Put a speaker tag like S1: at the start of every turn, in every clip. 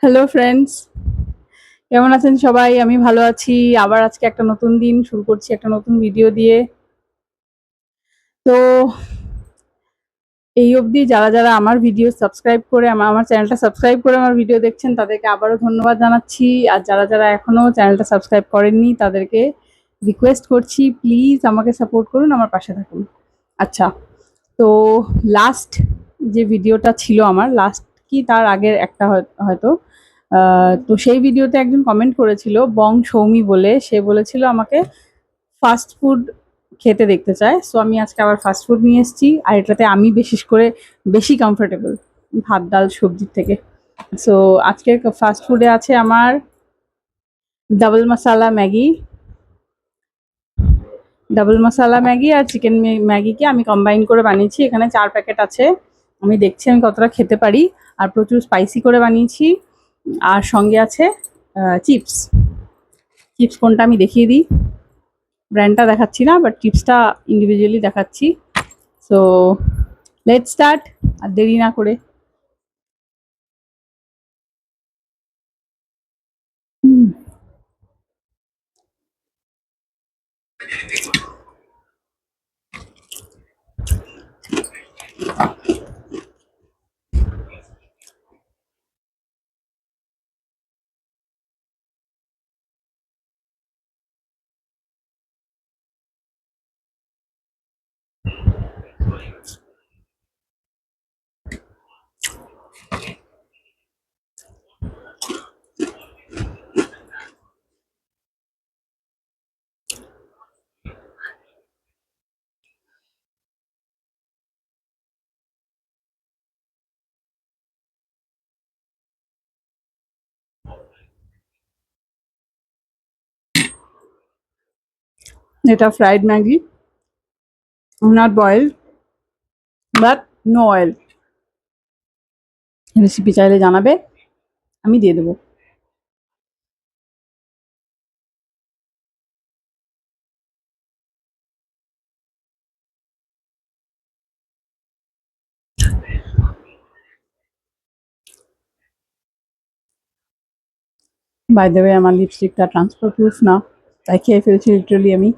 S1: Hello friends, কেমন আছেন সবাই? আমি ভালো আছি। আবার আজকে একটা নতুন দিন শুরু করছি একটা নতুন ভিডিও দিয়ে। তো এই অবধি যারা আমার ভিডিও সাবস্ক্রাইব করে আমার চ্যানেলটা সাবস্ক্রাইব করে আমার ভিডিও দেখছেন তাদেরকে আবারও ধন্যবাদ জানাচ্ছি। আর যারা এখনো চ্যানেলটা সাবস্ক্রাইব করেননি তাদেরকে রিকোয়েস্ট করছি, প্লিজ আমাকে সাপোর্ট করুন, আমার পাশে থাকুন। আচ্ছা, তো লাস্ট যে ভিডিওটা ছিল আমার, লাস্ট কি তার আগের একটা হয়তো, তো সেই ভিডিওতে একজন কমেন্ট করেছিল বং সৌমি বলে। সে বলেছিল আমাকে ফাস্ট ফুড খেতে দেখতে চায়। সো আমি আজকে আবার ফাস্ট ফুড নিয়ে এসেছি, আর এটাতে আমি বিশেষ করে বেশি কমফোর্টেবল ভাত ডাল সবজির থেকে। সো আজকের ফাস্ট ফুডে আছে আমার ডাবল মশালা ম্যাগি, ডাবল মশালা ম্যাগি আর চিকেন ম্যাগিকে আমি কম্বাইন করে বানিয়েছি। এখানে 4 প্যাকেট আছে। আমি দেখছি আমি কতটা খেতে পারি। আর প্রচুর স্পাইসি করে বানিয়েছি। আর সঙ্গে আছে চিপস। চিপস কোনটা আমি দেখিয়ে দিই। ব্র্যান্ডটা দেখাচ্ছি না, বাট চিপসটা ইন্ডিভিজুয়ালি দেখাচ্ছি। সো লেটস স্টার্ট, আর দেরি না করে। এটা fried Maggi, not boiled, but no oil. Recipe চাইলে জানাবে, আমি দিয়ে দেবো। বাই দ্য ওয়ে, আমার লিপস্টিকটা ট্রান্সফার প্রুফ না, তাই খেয়ে ফেলছি লিটারালি আমি।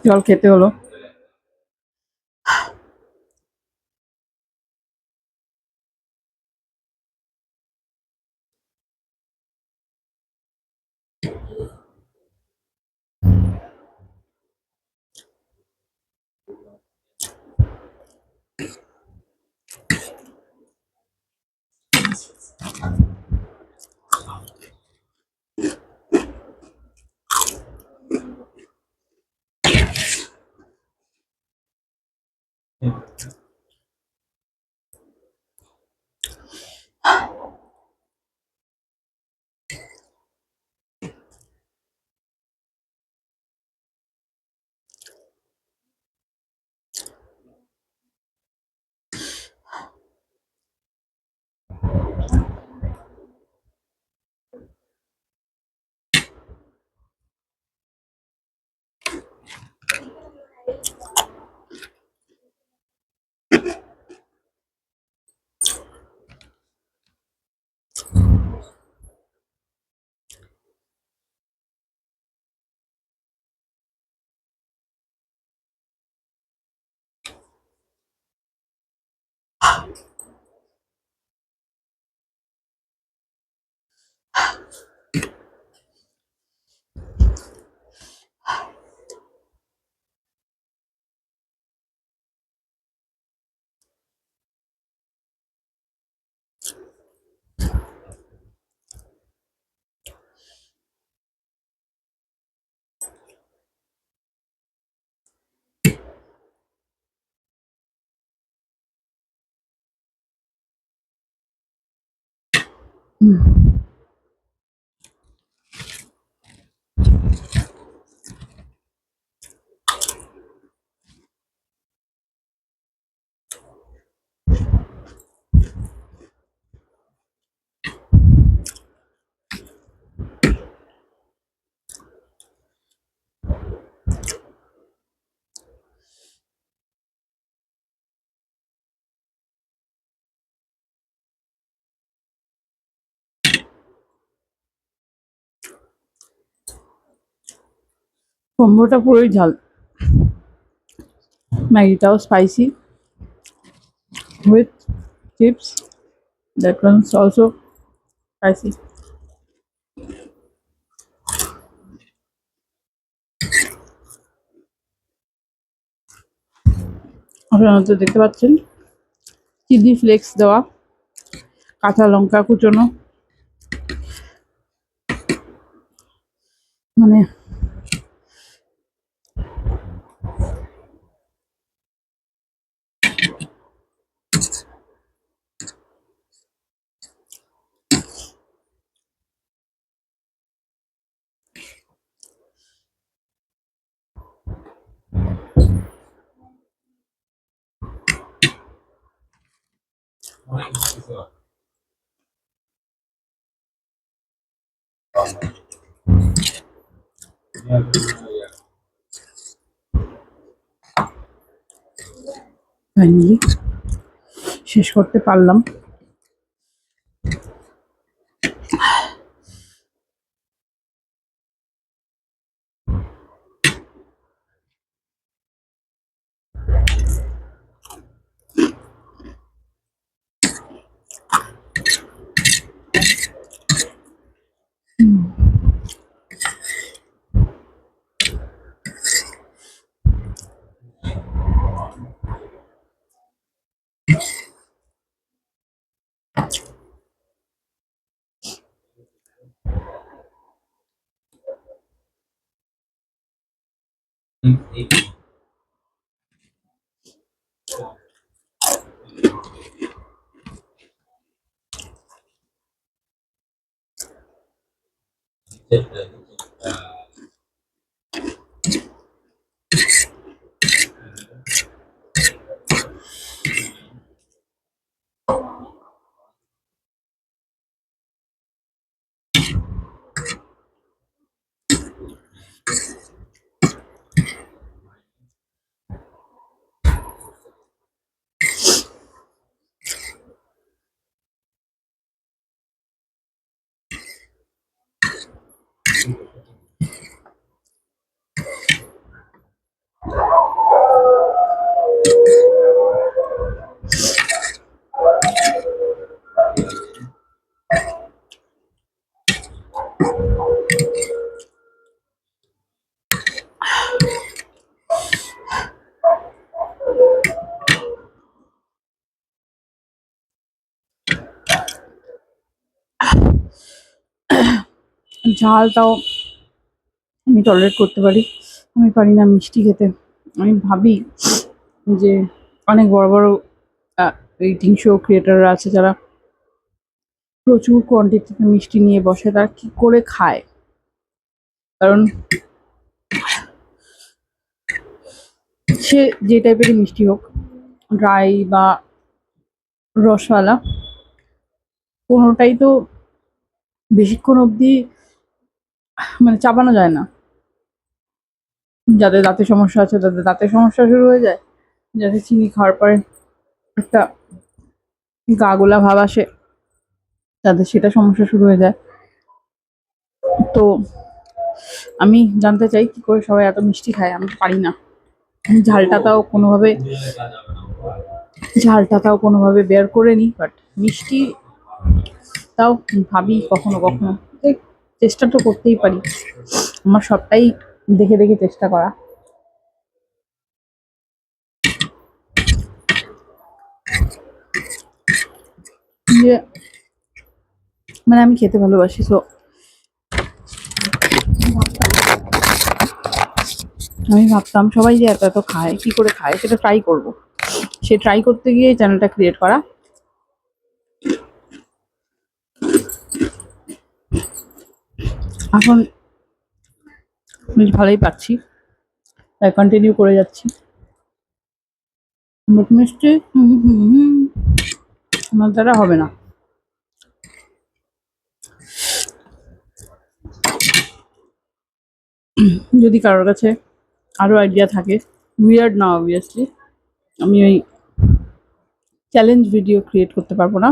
S1: জল খেতে হলো। কম্বোটা পুরোই ঝাল, ম্যাগিটাও spicy with chips, that one's also spicy. আপনারা তো দেখতে পাচ্ছেন চিলি ফ্লেক্স দেওয়া, কাঁচা লঙ্কা কুচোনো, মানে ফাইনালি শেষ করতে পারলাম। ঝালটাও আমি টলারেট করতে পারি, আমি পারি না মিষ্টি খেতে। আমি ভাবি যে অনেক বড় বড় ইটিং শো ক্রিয়েটাররা আছে যারা প্রচুর কোয়ান্টিটিতে মিষ্টি নিয়ে বসে, তারা কি করে খায়? কারণ সে যে টাইপেরই মিষ্টি হোক, ড্রাই বা রসওয়ালা, কোনোটাই তো বেশিক্ষণ অবধি মানে চাবানো যায় না। যাদের দাঁতের সমস্যা আছে তাদের দাঁতের সমস্যা শুরু হয়ে যায়, যাদের চিনি খাওয়ার পরে একটা গা গোলা ভাব আসে তাদের সেটা সমস্যা শুরু হয়ে যায়। তো আমি জানতে চাই কি করে সবাই এত মিষ্টি খায়, আমি পারি না। আমি ঝালটা তাও কোনোভাবে বের করে নিই, বাট মিষ্টি তাও ভাবি কখনো কখনো যে চেষ্টা তো করতেই পারি। আমার সবটাই দেখে দেখে চেষ্টা করা। যে মানে আমি খেতে ভালোবাসি, তো আমি ভাবতাম সবাই যে এত এত খায়, কি করে খায় সেটা ট্রাই করব। সে ট্রাই করতে গিয়ে চ্যানেলটা ক্রিয়েট করা। এখন বেশ ভালোই পাচ্ছি, তাই কন্টিনিউ করে যাচ্ছি। মুখ মিষ্টি আমার দ্বারা হবে না। যদি কারোর কাছে আরো আইডিয়া থাকে, উইয়ার্ড না অবভিয়াসলি, আমি ওই চ্যালেঞ্জ ভিডিও ক্রিয়েট করতে পারবো না,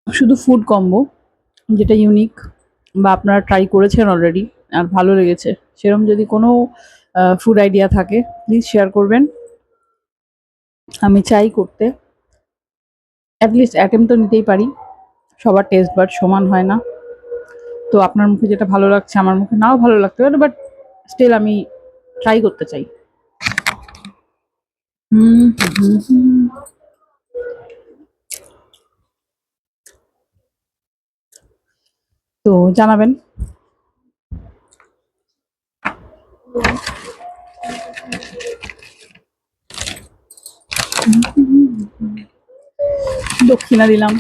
S1: শুধু ফুড কম্বো যেটা ইউনিক বা আপনারা ট্রাই করেছেন অলরেডি আর ভালো লেগেছে, সেরকম যদি কোনো ফুড আইডিয়া থাকে প্লিজ শেয়ার করবেন। আমি চাই করতে, অ্যাটলিস্ট অ্যাটেম্প তো নিতেই পারি। সবার টেস্ট বাট সমান হয় না, তো আপনার মুখে যেটা ভালো লাগছে আমার মুখে নাও ভালো লাগতে পারে, বাট স্টিল আমি ট্রাই করতে চাই। হুম হুম হুম। তো জানাবেন। দক্ষিণা দিলাম।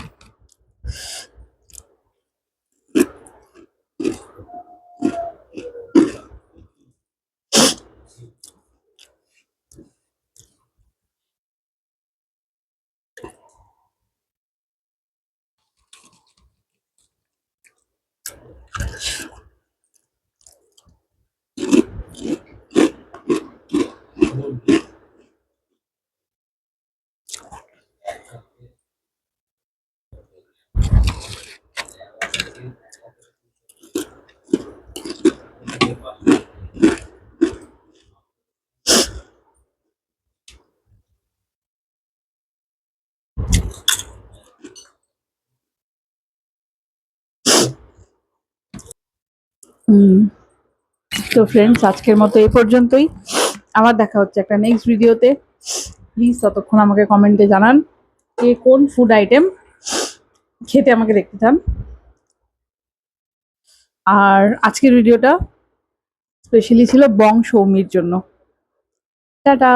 S1: হুম। তো ফ্রেন্ডস, আজকের মতো এই পর্যন্তই। আবার দেখা হচ্ছে একটা নেক্সট ভিডিওতে। প্লিজ ততক্ষণ আমাকে কমেন্টে জানান কে কোন ফুড আইটেম খেতে আমাকে দেখতে চান। আর আজকের ভিডিওটা স্পেশালি ছিল বং সৌমির জন্য। টাটা।